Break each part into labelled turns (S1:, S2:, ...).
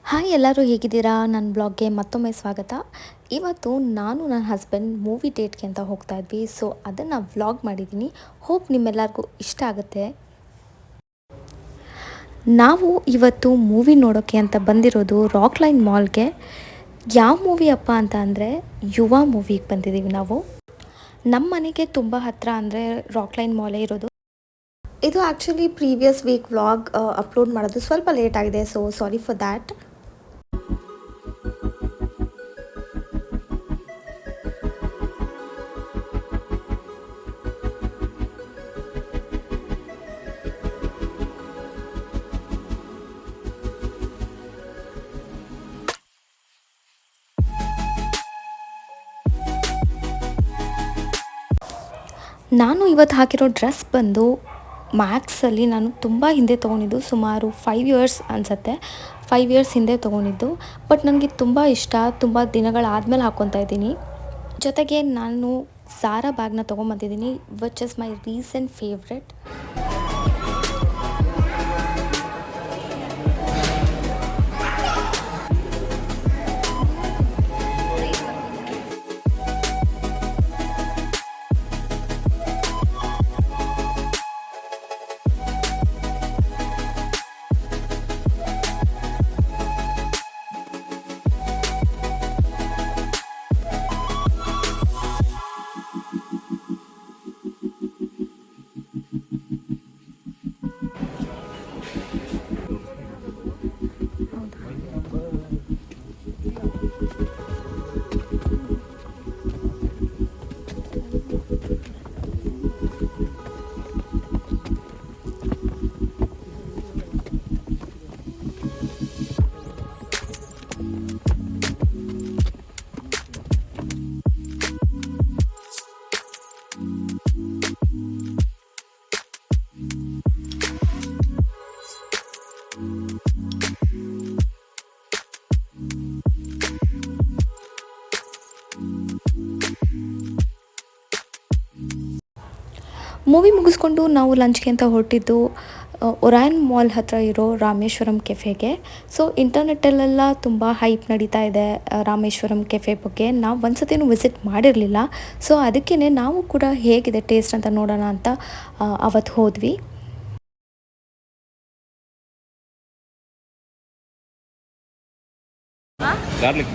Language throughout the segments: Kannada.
S1: ಹಾಯ್ ಎಲ್ಲರೂ ಹೇಗಿದ್ದೀರಾ? ನನ್ನ ಬ್ಲಾಗ್ಗೆ ಮತ್ತೊಮ್ಮೆ ಸ್ವಾಗತ. ಇವತ್ತು ನಾನು ನನ್ನ ಹಸ್ಬೆಂಡ್ ಮೂವಿ ಡೇಟ್ಗೆ ಅಂತ ಹೋಗ್ತಾ ಇದ್ವಿ. ಸೊ ಅದನ್ನು ವ್ಲಾಗ್ ಮಾಡಿದ್ದೀನಿ. ಹೋಪ್ ನಿಮ್ಮೆಲ್ಲರಿಗೂ ಇಷ್ಟ ಆಗುತ್ತೆ. ನಾವು ಇವತ್ತು ಮೂವಿ ನೋಡೋಕ್ಕೆ ಅಂತ ಬಂದಿರೋದು ರಾಕ್ ಲೈನ್ ಮಾಲ್ಗೆ. ಯಾವ ಮೂವಿ ಅಪ್ಪ ಅಂತ ಅಂದರೆ ಯುವ ಮೂವಿಗೆ ಬಂದಿದ್ದೀವಿ ನಾವು. ನಮ್ಮ ಮನೆಗೆ ತುಂಬ ಹತ್ತಿರ ಅಂದರೆ ರಾಕ್ ಲೈನ್ ಮಾಲೇ ಇರೋದು. ಇದು actually previous week vlog upload ಮಾಡೋದು ಸ್ವಲ್ಪ ಲೇಟ್ ಆಗಿದೆ. So sorry for that. ನಾನು ಇವತ್ತು ಹಾಕಿರೋ ಡ್ರೆಸ್ ಬಂದು ಮ್ಯಾಕ್ಸಲ್ಲಿ ನಾನು ತುಂಬ ಹಿಂದೆ ತೊಗೊಂಡಿದ್ದು, ಸುಮಾರು 5 ಇಯರ್ಸ್ ಅನಿಸುತ್ತೆ. 5 ಇಯರ್ಸ್ ಹಿಂದೆ ತೊಗೊಂಡಿದ್ದು. ಬಟ್ ನನಗೆ ತುಂಬ ಇಷ್ಟ, ತುಂಬ ದಿನಗಳಾದಮೇಲೆ ಹಾಕ್ಕೊತಾ ಇದ್ದೀನಿ. ಜೊತೆಗೆ ನಾನು ಝಾರಾ ಬ್ಯಾಗ್ನ ತೊಗೊಂಬಂದಿದ್ದೀನಿ, which is my recent favourite. Movie ಮುಗಿಸ್ಕೊಂಡು ನಾವು ಲಂಚ್ಗೆ ಅಂತ ಹೊರಟಿದ್ದು ಒರಾಯನ್ ಮಾಲ್ ಹತ್ತಿರ ಇರೋ ರಾಮೇಶ್ವರಂ ಕೆಫೆಗೆ. ಸೊ ಇಂಟರ್ನೆಟ್ಟಲ್ಲೆಲ್ಲ ತುಂಬ ಹೈಪ್ ನಡೀತಾ ಇದೆ ರಾಮೇಶ್ವರಂ ಕೆಫೆ ಬಗ್ಗೆ. ನಾವು ಒಂದ್ಸತಿನೂ ವಿಸಿಟ್ ಮಾಡಿರಲಿಲ್ಲ. ಸೊ ಅದಕ್ಕೇ ನಾವು ಕೂಡ ಹೇಗಿದೆ ಟೇಸ್ಟ್ ಅಂತ ನೋಡೋಣ ಅಂತ ಅವತ್ತು ಹೋದ್ವಿ.
S2: ಗಾರ್ಲಿಕ್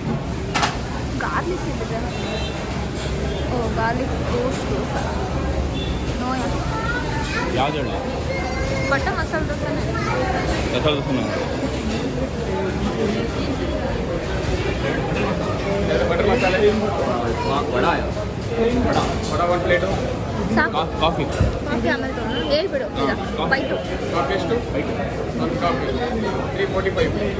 S3: ದೋಸೆ ನೋಯ
S2: ಯಾವ್ದು ಹೇಳಿ?
S3: ಬಟರ್ ಮಸಾಲೆ ದೋಸೆನೇ.
S2: ಮಸಾಲೆ ದೋಸೆ ಬಟರ್ ಮಸಾಲೆ ವಡ ಒಂದು ಪ್ಲೇಟು
S3: ಸಾಕು.
S2: ಕಾಫಿ
S3: ಕಾಫಿ ಆಮೇಲೆ ತೊಗೊಂಡು ಹೇಳ್ಬಿಡು. ಬೈಟು
S2: ಕಾಫಿ ಎಷ್ಟು? ಒಂದು ಕಾಫಿ 345.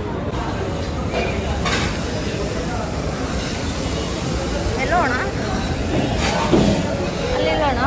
S3: ಎಲ್ಲೋಣ ಅಲ್ಲೆಲ್ಲೋಣ.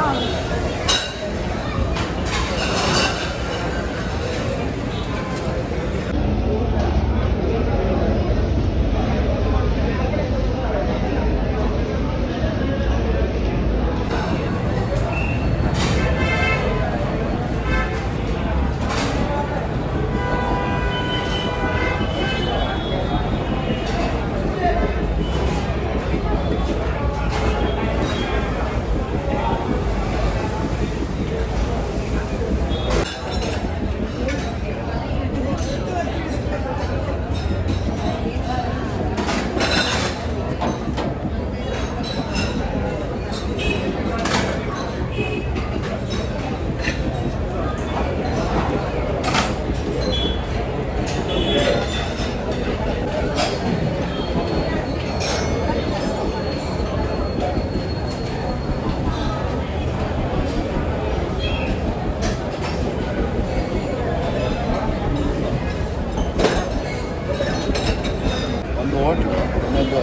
S4: ಒಂದು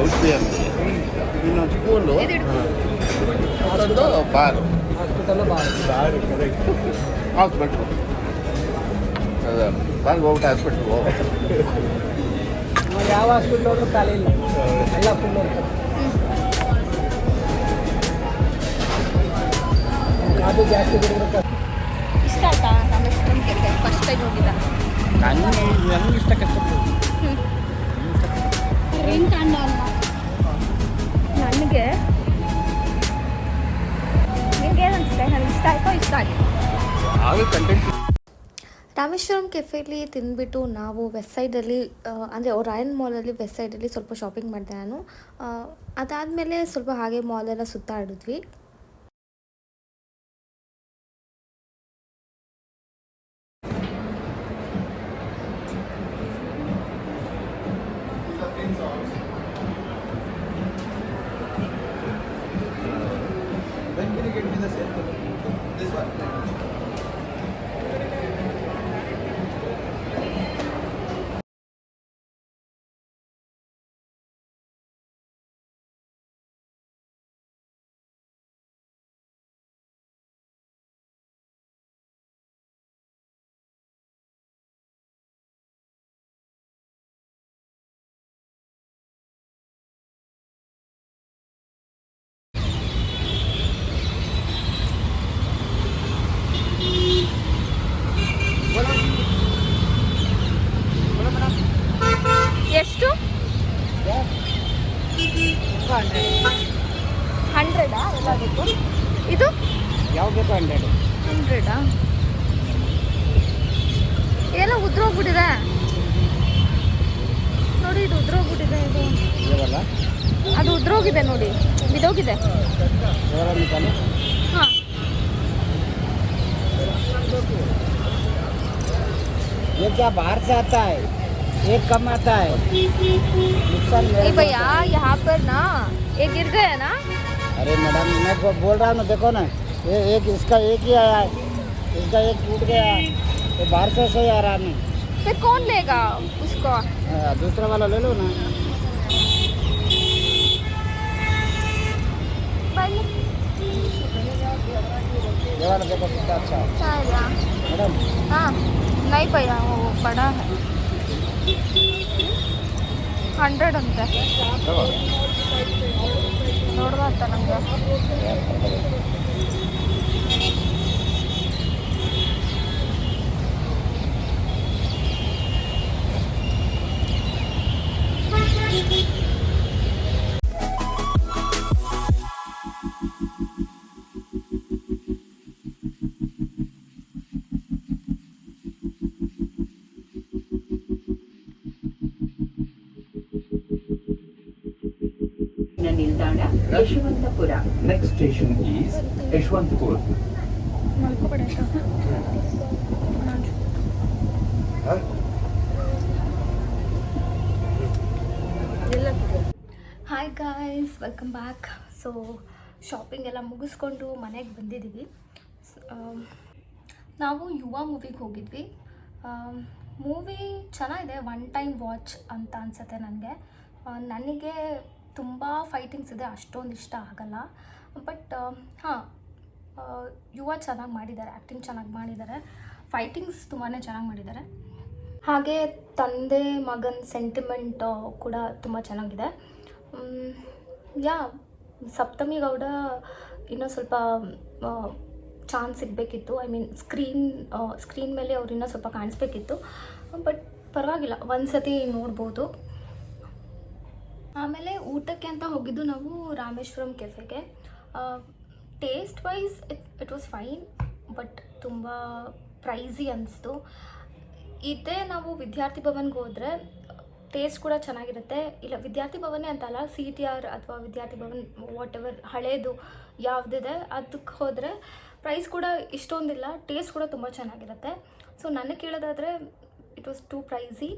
S4: ಔಷಧಿ ಅಂತ ಇನ್ನೊಂದು ಸ್ಕೂಲು ಅದೊಂದು ಬಾರು ಹಾಸ್ಪಿಟ್ಲು. ಅದೇ ಬಾರ್ಗೆ ಹೋಗ್ಬಿಟ್ಟು ಹಾಸ್ಪಿಟ್ಲ್ಗೆ ಹೋಗೋ.
S5: ಯಾವ ಹಾಸ್ಪಿಟ್ಲ್ ಹೋದ್ರೂ ಖಾಲಿ ಇಲ್ಲ, ಎಲ್ಲ ಫುಲ್ ಇರ್ತದೆ. ಅದು ಜಾಸ್ತಿ ಬಿಡಬೇಕು.
S3: ಇಷ್ಟ ಆಯ್ತಾ ರಾಮೇಶ್ವರಂ ಕೆಫೆ? ಫಸ್ಟ್ ಟೈಮ್ ಹೋಗಿದ್ದ.
S2: ನನಗೆ ಇಷ್ಟ ಕಷ್ಟ
S1: ಕೆಫೆಲಿ ತಿಂದ್ಬಿಟ್ಟು ನಾವು ವೆಸ್ಟ್ ಸೈಡಲ್ಲಿ ಅಂದರೆ ರಾಯನ್ ಮಾಲಲ್ಲಿ ವೆಸ್ಟ್ ಸೈಡಲ್ಲಿ ಸ್ವಲ್ಪ ಶಾಪಿಂಗ್ ಮಾಡಿದೆ ನಾನು. ಅದಾದಮೇಲೆ ಸ್ವಲ್ಪ ಹಾಗೆ ಮಾಲೆಲ್ಲ ಸುತ್ತಾಡಿದ್ವಿ.
S3: ಎಷ್ಟು 100 ಎಲ್ಲದಕ್ಕೂ? ಇದು
S5: ಯಾವ ಬೇಕು 100.
S3: 100 ಎಲ್ಲ ಉದ್ರೋಗ್ಬಿಟ್ಟಿದೆ ನೋಡಿ, ಇದು ಉದ್ರೋಗ್ಬಿಟ್ಟಿದೆ. ಇದು
S5: ಇರಲ್ಲ
S3: ಅದು ಉದ್ರೋಗಿದೆ ನೋಡಿ, ಬಿದೋಗಿದೆ. ಹಾಂ,
S5: ये क्या बाहर से आता है, एक कम आता है, नुकसान
S3: ए
S5: मेरे को
S3: भैया
S5: होता है।
S3: यहाँ पर ना ये गिर गया ना.
S5: अरे मैडम मैं बोल रहा हूँ ना, देखो ना, ये एक इसका एक ही आया है, इसका एक टूट गया, तो बाहर से सही आ रहा है।
S3: फिर कौन लेगा उसको?
S5: दूसरा वाला ले लो ना।
S3: पहले
S5: ये वाला देखो कितना अच्छा है
S3: शायद
S5: मैडम।
S3: हाँ, नहीं भैया वो बड़ा है, 100 ಅಂತೆ. ನೋಡ್ಬಾರ್ದ ನಮಗೆ?
S6: ನಿಲ್ದಾಣ Yeshwanthpur. Next station is Yeshwanthpur.
S3: ಮಲ್ಕೋಬೇಡ.
S1: Hi guys, welcome back. So shopping ಎಲ್ಲ ಮುಗಿಸ್ಕೊಂಡು ಮನೆಗೆ ಬಂದಿದ್ದೀವಿ. ನಾವು ಯುವ ಮೂವಿಗೆ ಹೋಗಿದ್ವಿ. ಮೂವಿ ಚೆನ್ನಾಗಿದೆ, ಒನ್ ಟೈಮ್ ವಾಚ್ ಅಂತ ಅನಿಸುತ್ತೆ ನನಗೆ. ನನಗೆ ತುಂಬ ಫೈಟಿಂಗ್ಸ್ ಇದೆ, ಅಷ್ಟೊಂದು ಇಷ್ಟ ಆಗಲ್ಲ. ಬಟ್ ಹಾಂ, ಯುವ ಚೆನ್ನಾಗಿ ಮಾಡಿದ್ದಾರೆ, ಆ್ಯಕ್ಟಿಂಗ್ ಚೆನ್ನಾಗಿ ಮಾಡಿದ್ದಾರೆ, ಫೈಟಿಂಗ್ಸ್ ತುಂಬಾ ಚೆನ್ನಾಗಿ ಮಾಡಿದ್ದಾರೆ. ಹಾಗೆ ತಂದೆ ಮಗನ ಸೆಂಟಿಮೆಂಟ್ ಕೂಡ ತುಂಬ ಚೆನ್ನಾಗಿದೆ. ಸಪ್ತಮಿ ಗೌಡ ಇನ್ನೂ ಸ್ವಲ್ಪ ಚಾನ್ಸ್ ಸಿಗಬೇಕಿತ್ತು. ಐ ಮೀನ್ ಸ್ಕ್ರೀನ್ ಮೇಲೆ ಅವ್ರು ಇನ್ನೂ ಸ್ವಲ್ಪ ಕಾಣಿಸ್ಬೇಕಿತ್ತು. ಬಟ್ ಪರವಾಗಿಲ್ಲ, ಒಂದು ಸತಿ ನೋಡ್ಬೋದು. ಆಮೇಲೆ ಊಟಕ್ಕೆ ಅಂತ ಹೋಗಿದ್ದು ನಾವು ರಾಮೇಶ್ವರಂ ಕೆಫೆಗೆ. Taste wise it was fine, but ತುಂಬ ಪ್ರೈಸಿ ಅನಿಸ್ತು. ಇದೇ ನಾವು ವಿದ್ಯಾರ್ಥಿ ಭವನ್ಗೆ ಹೋದರೆ ಟೇಸ್ಟ್ ಕೂಡ ಚೆನ್ನಾಗಿರುತ್ತೆ. ಇಲ್ಲ, ವಿದ್ಯಾರ್ಥಿ ಭವನೇ ಅಂತಲ್ಲ, CTR ಅಥವಾ ವಿದ್ಯಾರ್ಥಿ ಭವನ್ ವಾಟ್ ಎವರ್ ಹಳೇದು ಯಾವುದಿದೆ ಅದಕ್ಕೆ ಹೋದರೆ ಪ್ರೈಸ್ ಕೂಡ ಇಷ್ಟೊಂದಿಲ್ಲ, ಟೇಸ್ಟ್ ಕೂಡ ತುಂಬ ಚೆನ್ನಾಗಿರುತ್ತೆ. ಸೊ ನನಗೆ ಕೇಳೋದಾದರೆ it was too pricey.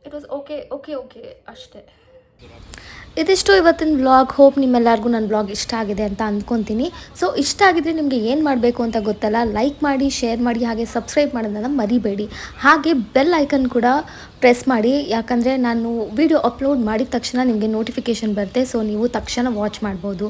S1: It was okay ಅಷ್ಟೇ. ಇದಿಷ್ಟು ಇವತ್ತಿನ ವ್ಲಾಗ್. ಹೋಪ್ ನಿಮ್ಮೆಲ್ಲರಿಗೂ ನನ್ನ ವ್ಲಾಗ್ ಇಷ್ಟ ಆಗಿದೆ ಅಂತ ಅಂದ್ಕೊತೀನಿ. ಸೊ ಇಷ್ಟ ಆಗಿದ್ರೆ ನಿಮಗೆ ಏನು ಮಾಡಬೇಕು ಅಂತ ಗೊತ್ತಲ್ಲ, ಲೈಕ್ ಮಾಡಿ, ಶೇರ್ ಮಾಡಿ, ಹಾಗೆ ಸಬ್ಸ್ಕ್ರೈಬ್ ಮಾಡೋದನ್ನು ಮರಿಬೇಡಿ. ಹಾಗೆ ಬೆಲ್ ಐಕನ್ ಕೂಡ ಪ್ರೆಸ್ ಮಾಡಿ, ಯಾಕಂದರೆ ನಾನು ವಿಡಿಯೋ ಅಪ್ಲೋಡ್ ಮಾಡಿದ ತಕ್ಷಣ ನಿಮಗೆ ನೋಟಿಫಿಕೇಷನ್ ಬರುತ್ತೆ. ಸೊ ನೀವು ತಕ್ಷಣ ವಾಚ್ ಮಾಡ್ಬೋದು.